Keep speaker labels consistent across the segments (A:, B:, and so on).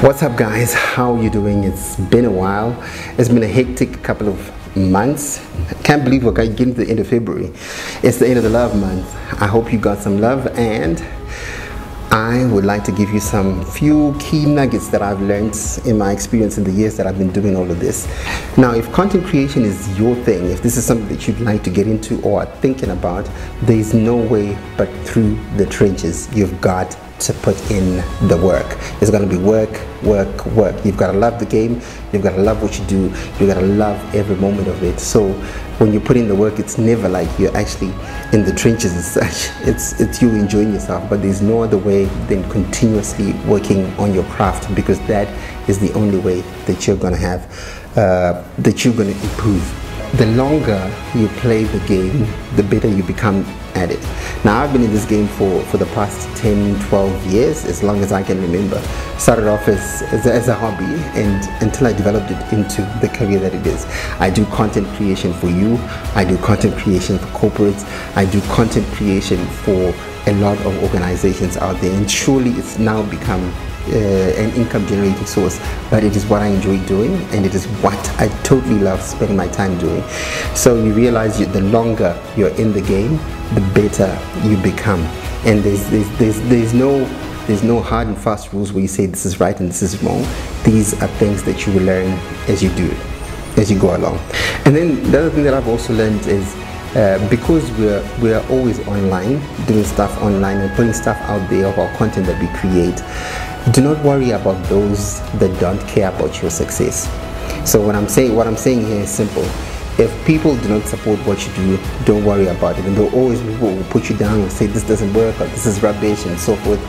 A: What's up guys, how are you doing? It's been a while. It's been a hectic couple of months. I can't believe we're getting to the end of February. It's the end of the love month. I hope you got some love, and I would like to give you some few key nuggets that I've learned in my experience in the years that I've been doing all of this. Now, if content creation is your thing, if this is something that you'd like to get into or are thinking about, there's no way but through the trenches. You've got to put in the work. It's going to be work. You've got to love the game. You've got to love what you do. You've got to love every moment of it. So when you put in the work, it's never like you're actually in the trenches as such. It's you enjoying yourself, but there's no other way than continuously working on your craft, because that is the only way that you're going to have, that you're going to improve. The longer you play the game, the better you become at it. Now, I've been in this game for the past 10-12 years, as long as I can remember. Started off as a hobby, and until I developed it into the career that it is. I do content creation for you, I do content creation for corporates, I do content creation for a lot of organizations out there, and surely it's now become an income generating source, but it is what I enjoy doing, and it is what I totally love spending my time doing. So you realize the longer you're in the game, the better you become, and there's no hard and fast rules where you say this is right and this is wrong. These are things that you will learn as you do it, as you go along. And then the other thing that I've also learned is because we're always online, doing stuff online and putting stuff out there of our content that we create, do not worry about those that don't care about your success. So what I'm saying here is simple. If people do not support what you do, don't worry about it. And there will always be people who will put you down and say this doesn't work or this is rubbish and so forth.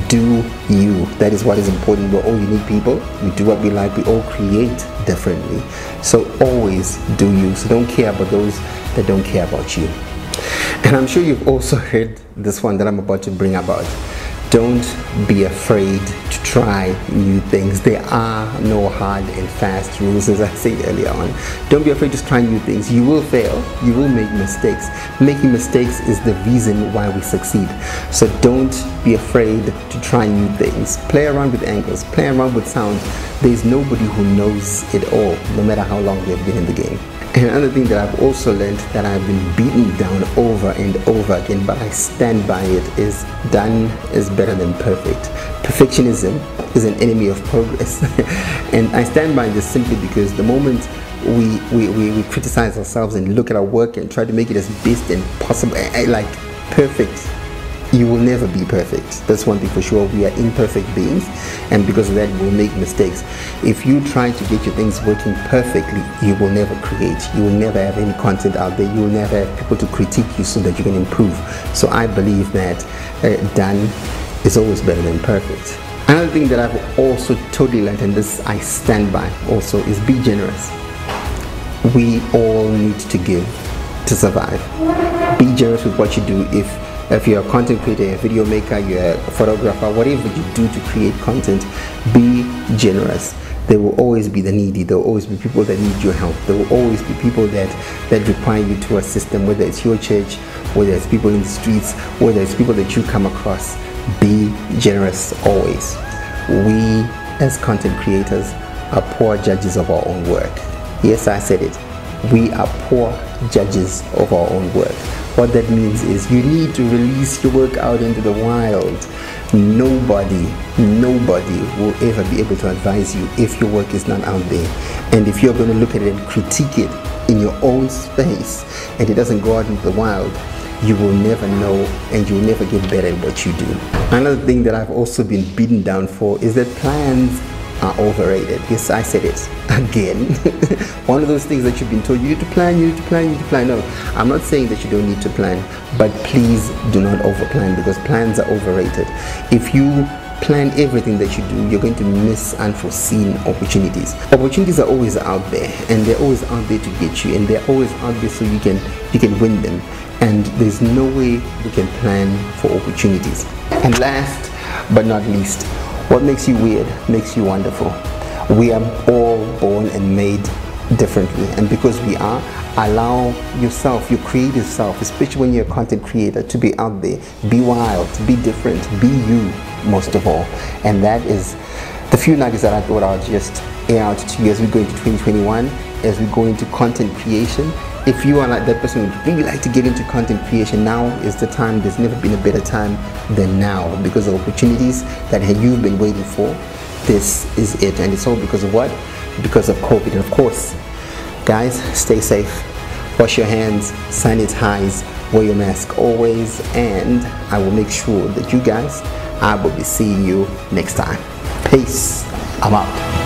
A: Do you. That is what is important. We're all unique people. We do what we like. We all create differently. So always do you. So don't care about those that don't care about you. And I'm sure you've also heard this one that I'm about to bring about. Don't be afraid to try new things. There are no hard and fast rules, as I said earlier on. Don't be afraid to try new things. You will fail. You will make mistakes. Making mistakes is the reason why we succeed. So don't be afraid to try new things. Play around with angles. Play around with sound. There's nobody who knows it all, no matter how long they've been in the game. And another thing that I've also learned, that I've been beaten down over and over again, but I stand by it, is done is better than perfect. Perfectionism is an enemy of progress. And I stand by this simply because the moment we criticize ourselves and look at our work and try to make it as best and possible, like perfect, you will never be perfect. That's one thing for sure. We are imperfect beings, and because of that, we'll make mistakes. If you try to get your things working perfectly, you will never create. You will never have any content out there. You will never have people to critique you so that you can improve. So I believe that done is always better than perfect. Another thing that I've also totally learned, and this I stand by also, is be generous. We all need to give to survive. Be generous with what you do. If you're a content creator, a video maker, you're a photographer, whatever you do to create content, be generous. There will always be the needy. There will always be people that need your help. There will always be people that require you to assist them, whether it's your church, whether it's people in the streets, whether it's people that you come across. Be generous always. We, as content creators, are poor judges of our own work. Yes, I said it. We are poor judges of our own work. What that means is you need to release your work out into the wild. Nobody will ever be able to advise you if your work is not out there. And if you're going to look at it and critique it in your own space and it doesn't go out into the wild, you will never know, and you will never get better at what you do. Another thing that I've also been beaten down for is that plans are overrated. Yes, I said it again. One of those things that you've been told, you need to plan, you need to plan, you need to plan. No, I'm not saying that you don't need to plan, but please do not overplan, because plans are overrated. If you plan everything that you do, you're going to miss unforeseen opportunities. Opportunities are always out there, and they're always out there to get you, and they're always out there so you can win them. And there's no way we can plan for opportunities. And last but not least, what makes you weird makes you wonderful. We are all born and made differently, and because we are, allow yourself, your creative self, especially when you're a content creator, to be out there. Be wild, be different, be you, most of all. And that is the few nuggets that I thought I'll just air out to you as we go into 2021, as we go into content creation. If you are like that person who really like to get into content creation, now is the time. There's never been a better time than now, because of opportunities that you've been waiting for. This is it, and it's all because of what? Because of COVID. And of course, guys, stay safe, wash your hands, sanitize, wear your mask always, and I will make sure that you guys, I will be seeing you next time. Peace. I'm out.